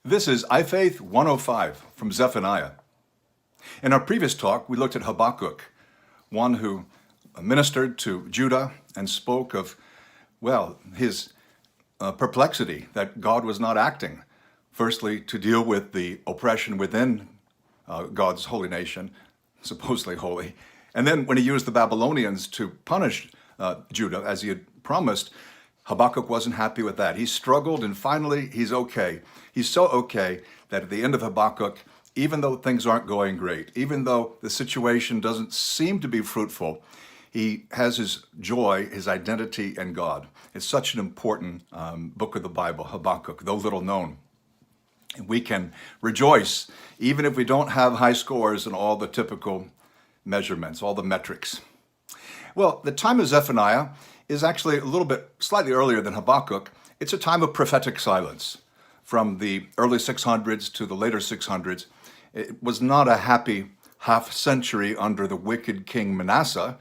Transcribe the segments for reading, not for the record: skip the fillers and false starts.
This is iFaith 105 from Zephaniah. In our previous talk, we looked at Habakkuk, one who ministered to Judah and spoke of, his perplexity that God was not acting. Firstly, to deal with the oppression within God's holy nation, supposedly holy. And then when he used the Babylonians to punish Judah, as he had promised, Habakkuk wasn't happy with that. He struggled, and finally, he's okay. He's so okay that at the end of Habakkuk, even though things aren't going great, even though the situation doesn't seem to be fruitful, he has his joy, his identity in God. It's such an important book of the Bible, Habakkuk, though little known. We can rejoice, even if we don't have high scores in all the typical measurements, all the metrics. Well, the time of Zephaniah is actually a little bit slightly earlier than Habakkuk. It's a time of prophetic silence from the early 600s to the later 600s. It was not a happy half century under the wicked King Manasseh,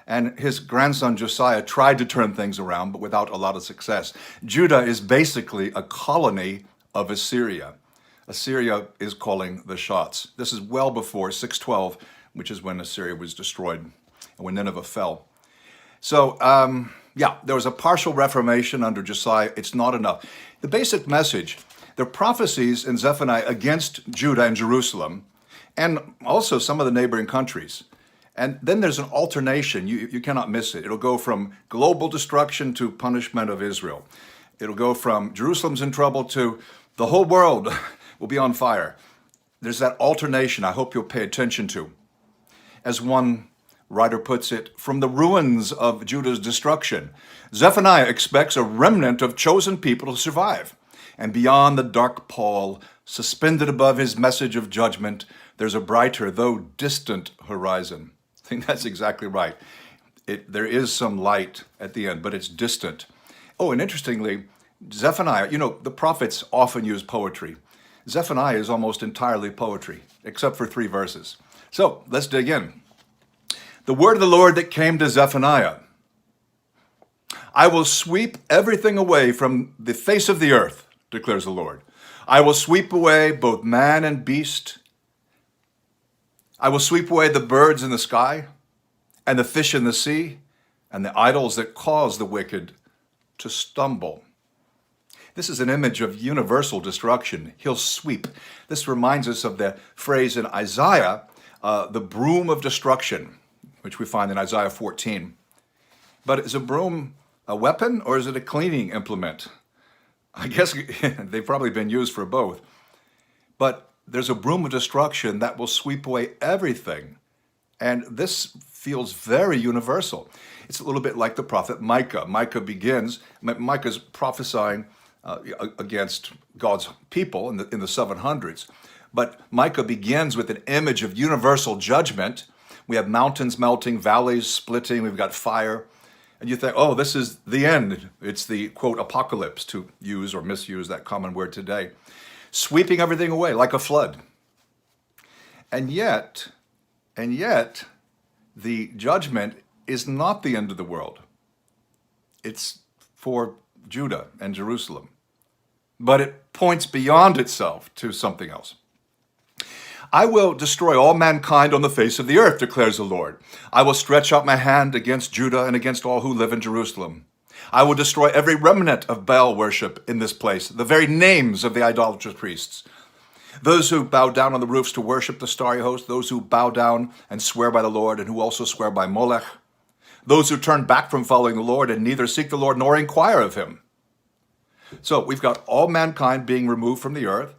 and his grandson Josiah tried to turn things around, but without a lot of success. Judah is basically a colony of Assyria. Assyria is calling the shots. This is well before 612, which is when Assyria was destroyed and when Nineveh fell. So, there was a partial reformation under Josiah. It's not enough. The basic message, there are prophecies in Zephaniah against Judah and Jerusalem, and also some of the neighboring countries. And then there's an alternation. You cannot miss it. It'll go from global destruction to punishment of Israel. It'll go from Jerusalem's in trouble to the whole world will be on fire. There's that alternation I hope you'll pay attention to. As one writer puts it, from the ruins of Judah's destruction, Zephaniah expects a remnant of chosen people to survive. And beyond the dark pall, suspended above his message of judgment, there's a brighter, though distant horizon. I think that's exactly right. There is some light at the end, but it's distant. Oh, and interestingly, Zephaniah, the prophets often use poetry. Zephaniah is almost entirely poetry, except for 3 verses. So let's dig in. The word of the Lord that came to Zephaniah. I will sweep everything away from the face of the earth, declares the Lord. I will sweep away both man and beast. I will sweep away the birds in the sky and the fish in the sea and the idols that cause the wicked to stumble. This is an image of universal destruction. He'll sweep. This reminds us of the phrase in Isaiah, the broom of destruction, which we find in Isaiah 14. But is a broom a weapon or is it a cleaning implement? I guess they've probably been used for both. But there's a broom of destruction that will sweep away everything. And this feels very universal. It's a little bit like the prophet Micah. Micah's prophesying against God's people in the 700s. But Micah begins with an image of universal judgment. We have mountains melting, valleys splitting, we've got fire. And you think, oh, this is the end. It's the, quote, apocalypse, to use or misuse that common word today. Sweeping everything away like a flood. And yet, the judgment is not the end of the world. It's for Judah and Jerusalem. But it points beyond itself to something else. I will destroy all mankind on the face of the earth, declares the Lord. I will stretch out my hand against Judah and against all who live in Jerusalem. I will destroy every remnant of Baal worship in this place, the very names of the idolatrous priests. Those who bow down on the roofs to worship the starry host, those who bow down and swear by the Lord and who also swear by Molech, those who turn back from following the Lord and neither seek the Lord nor inquire of him. So we've got all mankind being removed from the earth.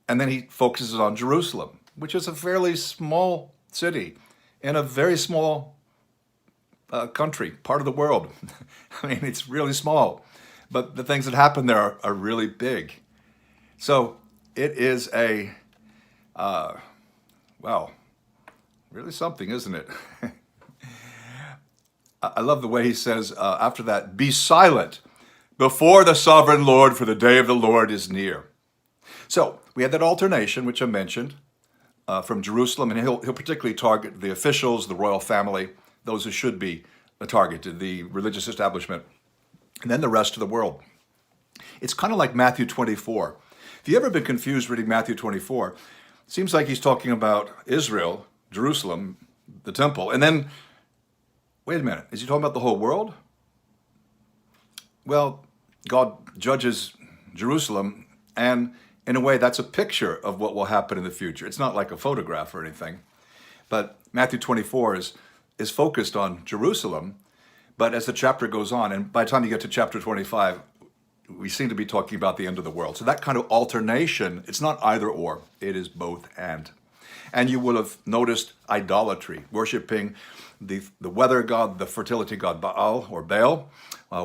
And then he focuses on Jerusalem, which is a fairly small city in a very small country, part of the world. I mean, it's really small, but the things that happen there are really big. So it is really something, isn't it? I love the way he says after that, be silent before the sovereign Lord, for the day of the Lord is near. So we had that alternation, which I mentioned, from Jerusalem, and he'll particularly target the officials, the royal family, those who should be targeted, the religious establishment, and then the rest of the world. It's kind of like Matthew 24. If you've ever been confused reading Matthew 24, it seems like he's talking about Israel, Jerusalem, the temple, and then, wait a minute, is he talking about the whole world? Well, God judges Jerusalem, and in a way, that's a picture of what will happen in the future. It's not like a photograph or anything, but Matthew 24 is focused on Jerusalem, but as the chapter goes on, and by the time you get to chapter 25, we seem to be talking about the end of the world. So that kind of alternation, it's not either or, it is both and. And you will have noticed idolatry, worshiping the weather god, the fertility god Baal or Baal.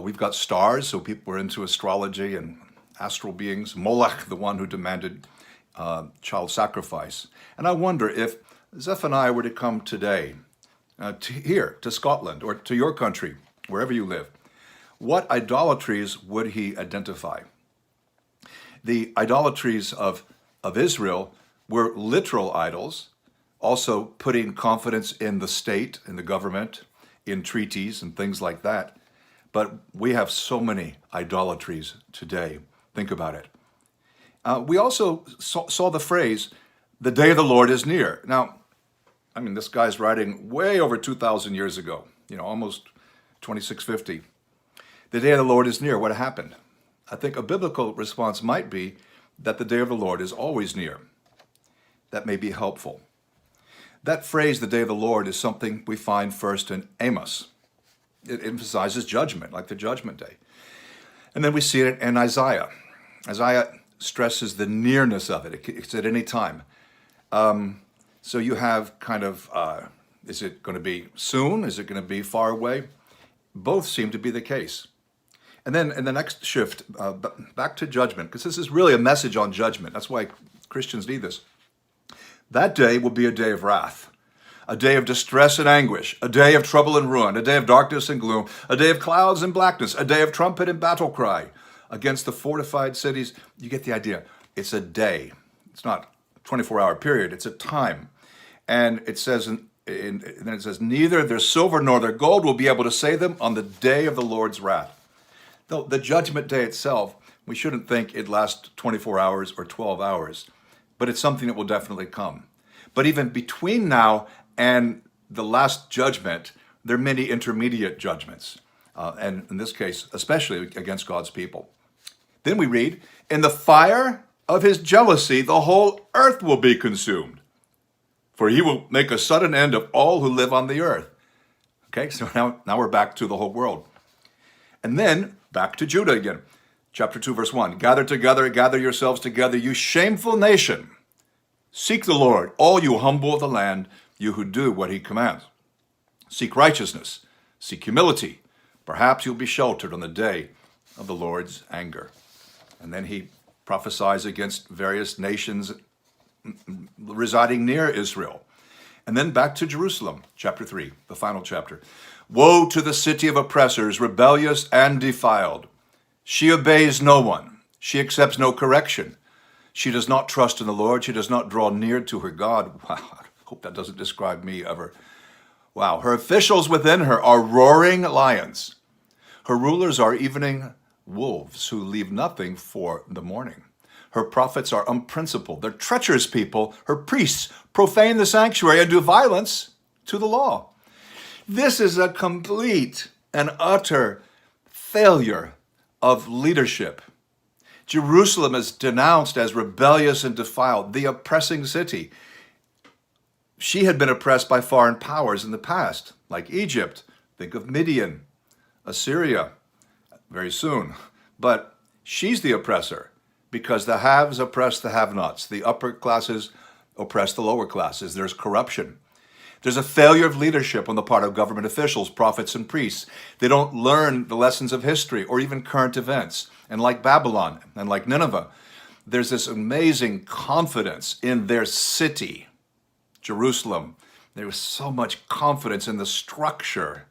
We've got stars, so people were into astrology and astral beings. Moloch, the one who demanded child sacrifice. And I wonder if Zephaniah were to come today, here to Scotland or to your country, wherever you live, what idolatries would he identify? The idolatries of Israel were literal idols, also putting confidence in the state, in the government, in treaties and things like that. But we have so many idolatries today. Think about it. We also saw the phrase, the day of the Lord is near. Now, I mean, this guy's writing way over 2,000 years ago, almost 2650. The day of the Lord is near. What happened? I think a biblical response might be that the day of the Lord is always near. That may be helpful. That phrase, the day of the Lord, is something we find first in Amos. It emphasizes judgment, like the judgment day. And then we see it in Isaiah. Isaiah stresses the nearness of it. It's at any time. So you have kind of, is it going to be soon? Is it going to be far away? Both seem to be the case. And then in the next shift, back to judgment, because this is really a message on judgment. That's why Christians need this. That day will be a day of wrath, a day of distress and anguish, a day of trouble and ruin, a day of darkness and gloom, a day of clouds and blackness, a day of trumpet and battle cry against the fortified cities. You get the idea. It's a day. It's not a 24-hour period. It's a time. And it says, then it says, neither their silver nor their gold will be able to save them on the day of the Lord's wrath. Though the judgment day itself, we shouldn't think it lasts 24 hours or 12 hours, but it's something that will definitely come. But even between now and the last judgment, there are many intermediate judgments, and in this case, especially against God's people. Then we read, in the fire of his jealousy, the whole earth will be consumed, for he will make a sudden end of all who live on the earth. Okay, so now we're back to the whole world. And then back to Judah again. Chapter 2, verse 1. Gather together, gather yourselves together, you shameful nation. Seek the Lord, all you humble of the land, you who do what he commands. Seek righteousness, seek humility. Perhaps you'll be sheltered on the day of the Lord's anger. And then he prophesies against various nations residing near Israel. And then back to Jerusalem, chapter 3, the final chapter. Woe to the city of oppressors, rebellious and defiled. She obeys no one. She accepts no correction. She does not trust in the Lord. She does not draw near to her God. Wow, I hope that doesn't describe me ever. Wow, her officials within her are roaring lions. Her rulers are evening wolves who leave nothing for the morning. Her prophets are unprincipled. They're treacherous people. Her priests profane the sanctuary and do violence to the law. This is a complete and utter failure of leadership. Jerusalem is denounced as rebellious and defiled, the oppressing city. She had been oppressed by foreign powers in the past, like Egypt. Think of Midian, Assyria, very soon. But she's the oppressor because the haves oppress the have-nots. The upper classes oppress the lower classes. There's corruption. There's a failure of leadership on the part of government officials, prophets, and priests. They don't learn the lessons of history or even current events. And like Babylon and like Nineveh, there's this amazing confidence in their city, Jerusalem. There was so much confidence in the structure,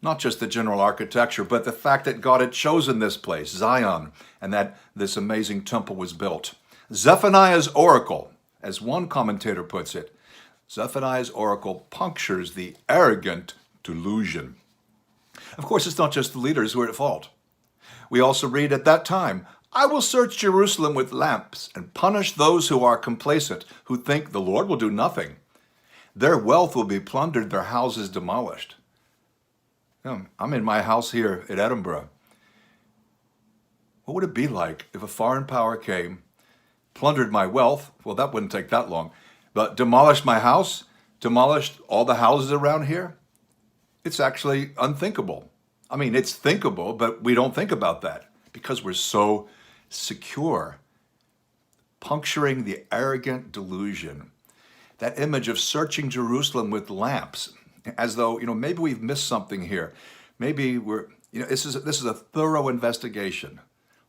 not just the general architecture, but the fact that God had chosen this place, Zion, and that this amazing temple was built. Zephaniah's oracle, as one commentator puts it, Zephaniah's oracle punctures the arrogant delusion. Of course, it's not just the leaders who are at fault. We also read at that time, I will search Jerusalem with lamps and punish those who are complacent, who think the Lord will do nothing. Their wealth will be plundered, their houses demolished. I'm in my house here at Edinburgh. What would it be like if a foreign power came, plundered my wealth? Well, that wouldn't take that long. But demolished my house, demolished all the houses around here? It's actually unthinkable. I mean, it's thinkable, but we don't think about that because we're so secure. Puncturing the arrogant delusion. That image of searching Jerusalem with lamps, as though, maybe we've missed something here. Maybe this is a thorough investigation.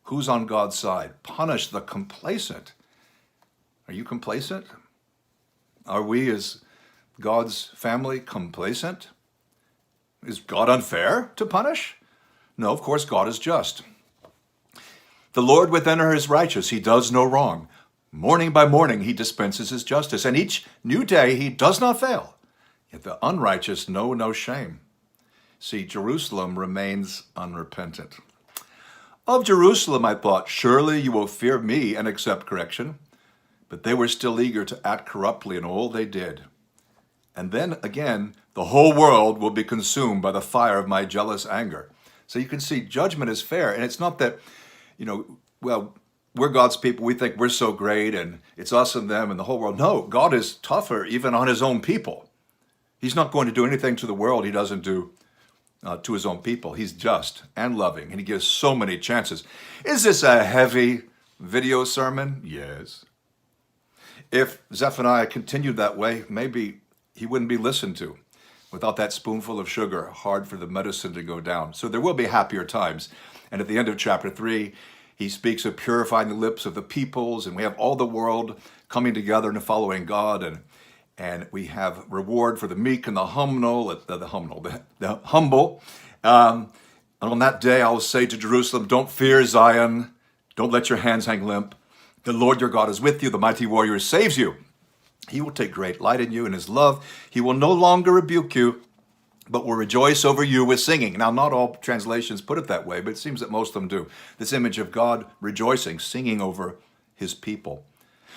Who's on God's side? Punish the complacent. Are you complacent? Are we as God's family complacent? Is God unfair to punish? No, of course, God is just. The Lord within her is righteous. He does no wrong. Morning by morning, he dispenses his justice. And each new day, he does not fail. Yet the unrighteous know no shame. See, Jerusalem remains unrepentant. Of Jerusalem, I thought, surely you will fear me and accept correction. But they were still eager to act corruptly in all they did. And then again, the whole world will be consumed by the fire of my jealous anger. So you can see judgment is fair. And it's not that, we're God's people. We think we're so great and it's us and them and the whole world. No, God is tougher even on his own people. He's not going to do anything to the world he doesn't do to his own people. He's just and loving, and he gives so many chances. Is this a heavy video sermon? Yes. If Zephaniah continued that way, maybe he wouldn't be listened to. Without that spoonful of sugar, hard for the medicine to go down. So there will be happier times. And at the end of chapter 3, he speaks of purifying the lips of the peoples, and we have all the world coming together and following God, and we have reward for the meek and the humble. And on that day, I will say to Jerusalem, don't fear Zion, don't let your hands hang limp. The Lord your God is with you, the mighty warrior saves you. He will take great light in you in his love. He will no longer rebuke you, but will rejoice over you with singing. Now, not all translations put it that way, but it seems that most of them do. This image of God rejoicing, singing over his people.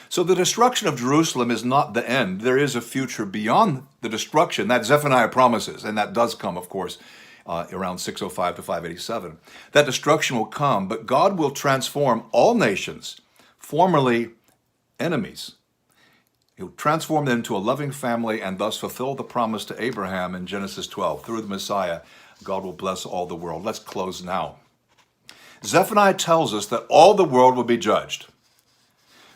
So the destruction of Jerusalem is not the end. There is a future beyond the destruction that Zephaniah promises, and that does come, of course, around 605 to 587. That destruction will come, but God will transform all nations, formerly enemies. He'll transform them into a loving family and thus fulfill the promise to Abraham in Genesis 12. Through the Messiah, God will bless all the world. Let's close now. Zephaniah tells us that all the world will be judged.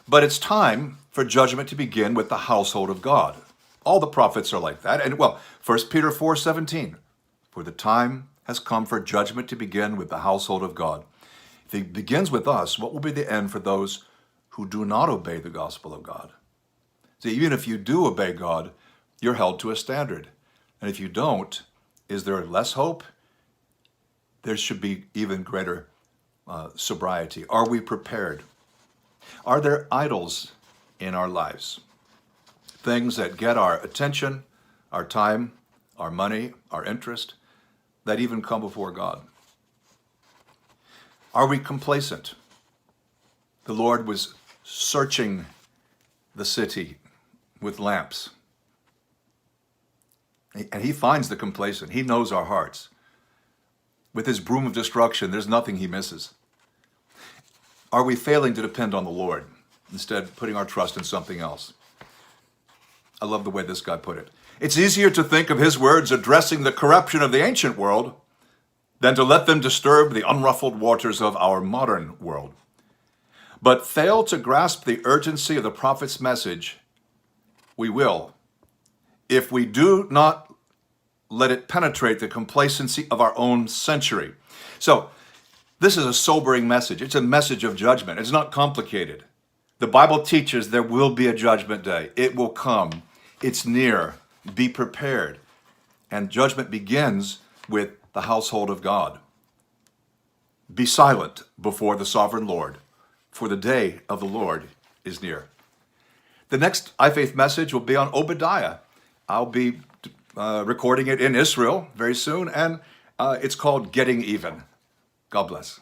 But it's time for judgment to begin with the household of God. All the prophets are like that. And 1 Peter 4:17, for the time has come for judgment to begin with the household of God. If it begins with us, what will be the end for those who do not obey the gospel of God? So even if you do obey God, you're held to a standard. And if you don't, is there less hope? There should be even greater sobriety. Are we prepared? Are there idols in our lives? Things that get our attention, our time, our money, our interest, that even come before God. Are we complacent? The Lord was searching the city with lamps. And he finds the complacent. He knows our hearts. With his broom of destruction, there's nothing he misses. Are we failing to depend on the Lord, instead putting our trust in something else? I love the way this guy put it. It's easier to think of his words addressing the corruption of the ancient world than to let them disturb the unruffled waters of our modern world. But fail to grasp the urgency of the prophet's message, we will, if we do not let it penetrate the complacency of our own century. So, this is a sobering message. It's a message of judgment. It's not complicated. The Bible teaches there will be a judgment day. It will come. It's near. Be prepared. And judgment begins with the household of God. Be silent before the sovereign Lord, for the day of the Lord is near. The next iFaith message will be on Obadiah. I'll be recording it in Israel very soon, and it's called Getting Even. God bless.